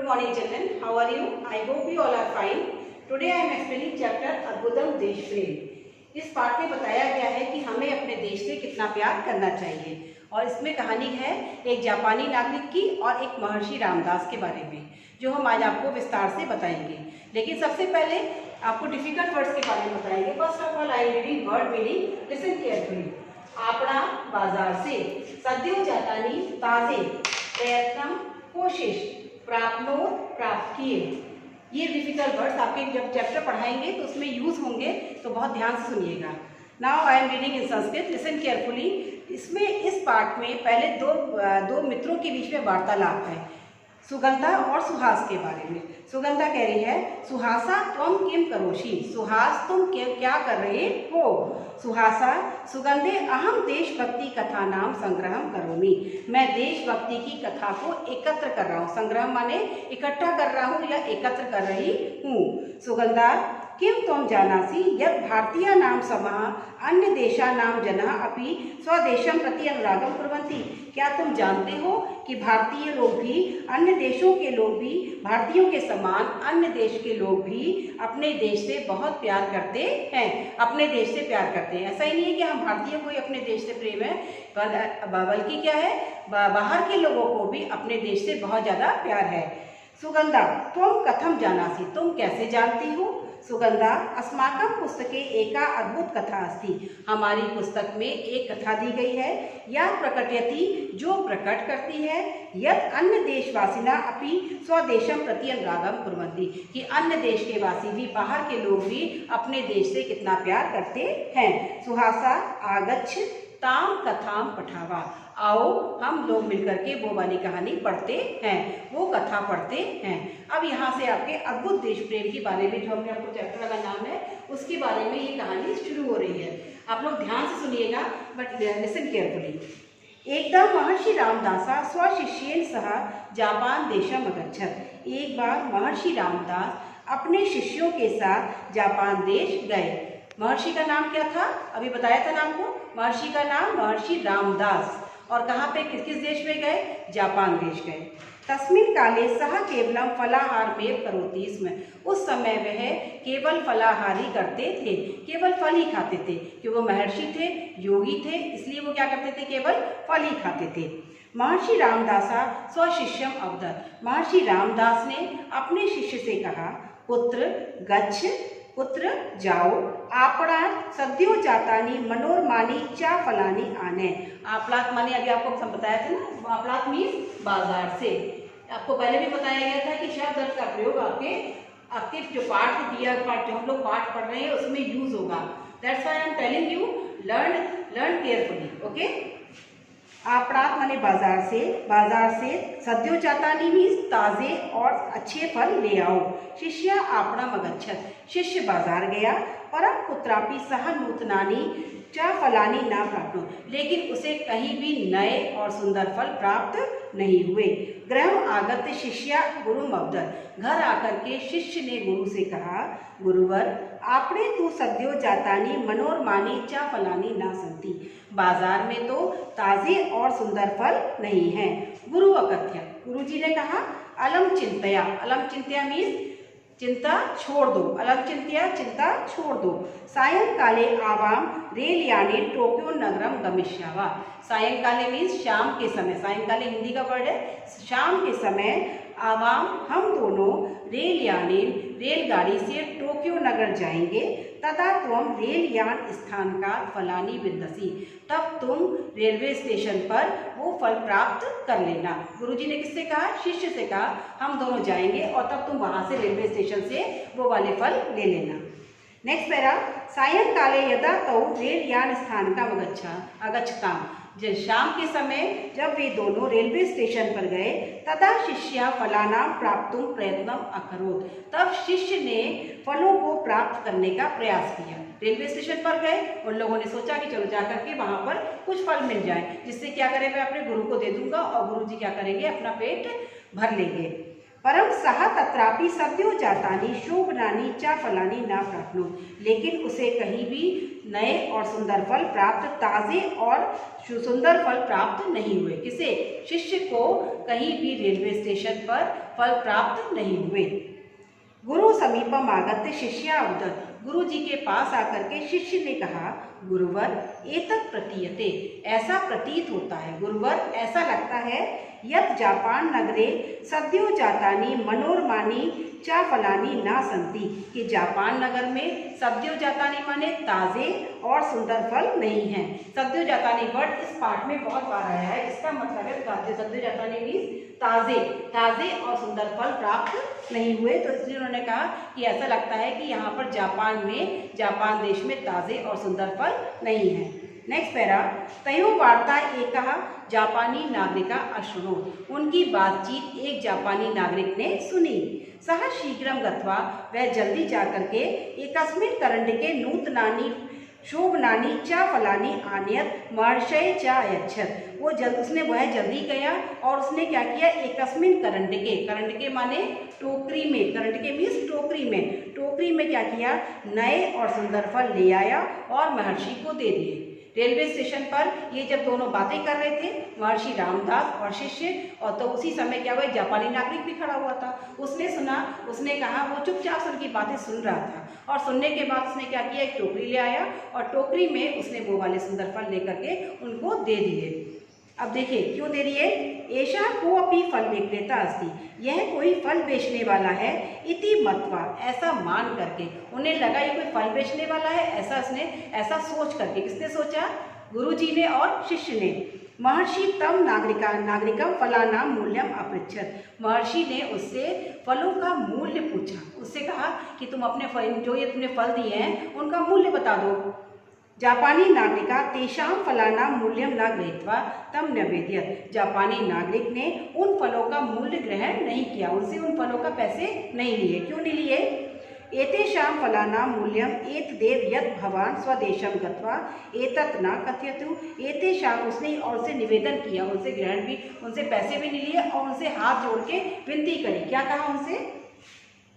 Good morning children. How are you? I hope you all are fine. Today I am explaining chapter अद्भुतम देश प्रेम। इस पाठ में बताया गया है कि हमें अपने देश से कितना प्यार करना चाहिए और इसमें कहानी है एक जापानी नागरिक की और एक महर्षि रामदास के बारे में, जो हम आज आपको विस्तार से बताएंगे। लेकिन सबसे पहले आपको डिफिकल्ट वर्ड्स के बारे में बताएंगे। First of all I am reading word meaning, listen carefully. आपड़ा बाजार से, सद्यो जातानी ताजे, प्रयत्न कोशिश, प्राप्नो प्राप्त किए। ये डिफिकल्ट वर्ड्स आपके जब चैप्टर पढ़ाएंगे तो उसमें यूज होंगे, तो बहुत ध्यान से सुनिएगा। Now I am reading in Sanskrit, listen carefully. इसमें इस पाठ में पहले दो मित्रों के बीच में वार्तालाप है, सुगंधा और सुहास के बारे में। सुगंधा कह रही है, सुहासा त्वम किम करोषि, सुहास तुम क्या कर रहे हो। सुहासा, सुगंधे अहम देशभक्ति कथा नाम संग्रहम करोमि, मैं देशभक्ति की कथा को एकत्र कर रहा हूँ। संग्रह माने इकट्ठा कर रहा हूँ या एकत्र कर रही हूँ। सुगंधा, किम त्वं जानासि यत् भारतीय नाम समाह अन्य देशा नाम जना अपि स्वदेशम प्रति अनुरागम कुर्वन्ति, क्या तुम जानते हो कि भारतीय लोग भी, अन्य देशों के लोग भी, भारतीयों के समान अन्य देश के लोग भी अपने देश से बहुत प्यार करते हैं, अपने देश से प्यार करते हैं। ऐसा ही नहीं है कि हम भारतीयों को ही अपने देश से प्रेम है, बल्कि क्या है, बाहर के लोगों को भी अपने देश से बहुत ज़्यादा प्यार है। सुगंधा, त्वं कथम जानासि, तुम कैसे जानती हो। सुगंधा, अस्माकं पुस्तके एका अद्भुत कथा अस्ति, हमारी पुस्तक में एक कथा दी गई है, या प्रकटयति, जो प्रकट करती है, यत् अन्य देशवासिना अपि स्वदेशम प्रति अनुरागम कुर्वन्ति, कि अन्य देश के वासी भी, बाहर के लोग भी अपने देश से कितना प्यार करते हैं। सुहासा, आगच्छ ताम कथाम पठावा, आओ हम लोग मिलकर के वो वाली कहानी पढ़ते हैं, वो कथा पढ़ते हैं। अब यहाँ से आपके अद्भुत देश प्रेम के बारे में, जो हमने आपको चैप्टर का नाम है उसके बारे में ये कहानी शुरू हो रही है। आप लोग ध्यान से सुनिएगा, बट लिसन केयरफुली। एकदा महर्षि रामदासा स्वशिष्येन सह जापान देशम अगच्छत्, एक बार महर्षि रामदास अपने शिष्यों के साथ जापान देश गए। महर्षि का नाम क्या था, अभी बताया था नाम को। महर्षि का नाम महर्षि रामदास, और कहाँ पे, किस देश में गए, जापान देश गए। तस्मिन् काले सह केवलम फलाहारमेव करोति स्म, उस समय वह केवल फलाहार ही करते थे, केवल फल ही खाते थे, क्योंकि वो महर्षि थे, योगी थे, इसलिए वो क्या करते थे, केवल फल ही खाते थे। महर्षि रामदासा स्वशिष्यम अवदत्, महर्षि रामदास ने अपने शिष्य से कहा, पुत्र गच्छ, पुत्र जाओ, आपड़ा सद्यो जातानी मनोरमानी चा फलानी आने। आपलात माने अभी आपको बताया था ना, आपलात मीन्स बाजार से। आपको पहले भी बताया गया था कि शब्द अर्थ का प्रयोग आपके जो पाठ दिया, जो हम लोग पाठ पढ़ रहे हैं उसमें यूज होगा। That's why I am telling you, learn carefully, okay. आपड़ात माने बाजार से, सद्यो जातानी मीन्स ताजे और अच्छे फल ले आओ। शिष्य आपड़ा मगच्छत, शिष्य बाजार गया, परम पुत्रापि सह नूतनानी च फलानी ना प्राप्त, लेकिन उसे कहीं भी नए और सुंदर फल प्राप्त नहीं हुए। गृह आगत शिष्या गुरु अवदत्, घर आकर के शिष्य ने गुरु से कहा, गुरुवर आपने तू सद्यो जातानी मनोरमानी च फलानी ना संति, बाजार में तो ताजे और सुंदर फल नहीं हैं। गुरु अकथ्य, गुरु जी ने कहा, अलम चिंतया, अलम चिंतया मीन्स चिंता छोड़ दो, अलम चिंतया चिंता छोड़ दो। सायंकाले आवाम रेल यानी टोक्यो नगरम गमिष्यावा, सायंकाले मीन्स शाम के समय, सायंकाले हिंदी का वर्ड है, शाम के समय आवाम, हम दोनों रेल यानी रेलगाड़ी से टोक्यो नगर जाएंगे। तथा तुम रेल यान स्थान का फलानी विंदसी, तब तुम रेलवे स्टेशन पर वो फल प्राप्त कर लेना। गुरुजी ने किससे कहा, शिष्य से कहा, हम दोनों जाएंगे और तब तुम वहाँ से रेलवे स्टेशन से वो वाले फल ले लेना। नेक्स्ट पैरा, सायंकाले यदा तौ रेल यान स्थान का अगच्छताम, जब शाम के समय जब वे दोनों रेलवे स्टेशन पर गए, तदा शिष्या फलानाम प्राप्तुम प्रयत्नम अकरोत्, तब शिष्य ने फलों को प्राप्त करने का प्रयास किया। रेलवे स्टेशन पर गए, उन लोगों ने सोचा कि चलो जाकर के वहाँ पर कुछ फल मिल जाए, जिससे क्या करें, मैं अपने गुरु को दे दूंगा और गुरु जी क्या करेंगे, अपना पेट भर लेंगे। परम सह तत्रापि सद्यो जातानि शोभनानि च फलानि न प्राप्नोत्। लेकिन उसे कहीं भी नए और सुंदर फल प्राप्त, ताजे और सुंदर फल प्राप्त नहीं हुए। किसे? शिष्य को कहीं भी रेलवे स्टेशन पर फल प्राप्त नहीं हुए। गुरु समीपम आगत्य शिष्या उदत। गुरु जी के पास आकर के शिष्य ने कहा, गुरुवर एतत् प्रतीयते, ऐसा प्रतीत होता है, गुरुवर ऐसा लगता है, यत् जापान नगरे सद्यो जातानि मनोरमानि च फलानि न सन्ति, कि जापान नगर में सद्यो जातानि माने ताज़े और सुंदर फल नहीं हैं। सद्यो जातानि वर्ड इस पाठ में बहुत बार आया है, इसका मतलब है ताज़े, सद्यो जातानि मीन्स ताज़े, ताज़े और सुंदर फल प्राप्त नहीं हुए। तो इसलिए उन्होंने कहा कि ऐसा लगता है कि यहाँ पर जापान देश में ताज़े और सुंदर फल नहीं है। नेक्स्ट पैरा, तयो वार्ता एकः जापानी नागरिका अशृणोत्। उनकी बातचीत एक जापानी नागरिक ने सुनी। सः शीघ्रं गत्वा, वह जल्दी जाकर के एकस्मिन् करण्डके नूतनानि शोभनानि च फलानि आनयत् महर्षये च अयच्छत्। उसने वह जल्दी गया और उसने क्या किया, एकस्मिन् करण्डके, करण्डके माने टोकरी में, करण्डके मीन्स टोकरी में, टोकरी में क्या किया, नए और सुंदर फल ले आया और महर्षि को दे दिए। रेलवे स्टेशन पर ये जब दोनों बातें कर रहे थे, महर्षि रामदास और शिष्य, और तो उसी समय क्या हुआ, जापानी नागरिक भी खड़ा हुआ था। उसने सुना, उसने कहा, वो चुपचाप से उनकी बातें सुन रहा था, और सुनने के बाद उसने क्या किया, एक टोकरी ले आया और टोकरी में उसने वो वाले सुंदर फल लेकर के उनको दे दिए। अब देखिए क्यों दे दिए, एषा कोऽपि फल विक्रेता अस्ति, यह कोई फल बेचने वाला है, इति मत्वा, ऐसा मान करके, उन्हें लगा ये कोई फल बेचने वाला है, ऐसा सोच करके, किसने सोचा, गुरुजी ने और शिष्य ने। महर्षि तम नागरिकम फलानां मूल्यम अपृच्छत्। महर्षि ने उससे फलों का मूल्य पूछा, उससे कहा कि तुम अपने फल, जो ये तुमने फल दिए हैं उनका मूल्य बता दो। जापानी नागरिका तेषां फलानां मूल्यं न गृहीत्वा तम निवेदयत्। जापानी नागरिक ने उन फलों का मूल्य ग्रहण नहीं किया, उनसे उन फलों का पैसे नहीं लिए। क्यों नहीं लिए, एतेषां फलानां मूल्यम एतदेव यत् भवान् स्वदेशं गत्वा एतत् न कथयतु। एतेषां, उसने और उनसे निवेदन किया, उनसे ग्रहण भी, उनसे पैसे भी नहीं लिए और उनसे हाथ जोड़ के विनती करी। क्या कहा उनसे,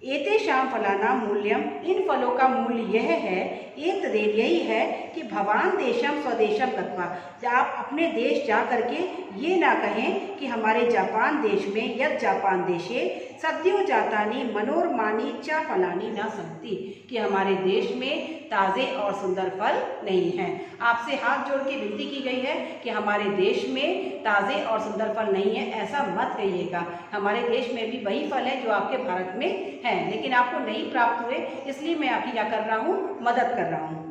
एतेषां फलानां मूल्यम, इन फलों का मूल्य यह है, एतदेव यही है कि भवान देशम स्वदेशम गत्वा, आप अपने देश जा करके ये ना कहें कि हमारे जापान देश में, यत् जापान देशे सद्यो जातानि मनोरमानि च फलानि न सन्ति, कि हमारे देश में ताज़े और सुंदर फल नहीं हैं। आपसे हाथ जोड़ के विनती की गई है कि हमारे देश में ताज़े और सुंदर फल नहीं है, ऐसा मत कहिएगा। हमारे देश में भी वही फल है जो आपके भारत में हैं, लेकिन आपको नहीं प्राप्त हुए, इसलिए मैं आपकी क्या कर रहा हूँ, मदद कर रहा हूँ।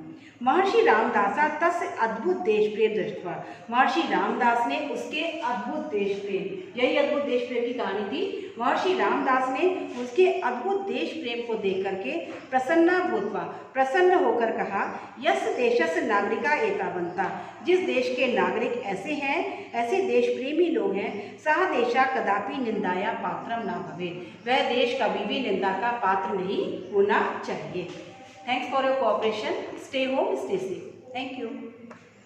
महर्षि रामदासा तस्य अद्भुत देश प्रेम दृष्टवा। महर्षि रामदास ने उसके अद्भुत देश प्रेम, यही अद्भुत देश प्रेम की कहानी थी। महर्षि रामदास ने उसके अद्भुत देश प्रेम को देख करके प्रसन्ना भूत्वा, प्रसन्न होकर कहा, यस्य देशस्य नागरिका एतावन्ता, जिस देश के नागरिक ऐसे हैं, ऐसे देश प्रेमी लोग हैं, सह देशा कदापि निंदाया पात्रम न भवेत्, वह देश कभी भी निंदा का पात्र नहीं होना चाहिए। Thanks for your cooperation. Stay home, stay safe. Thank you.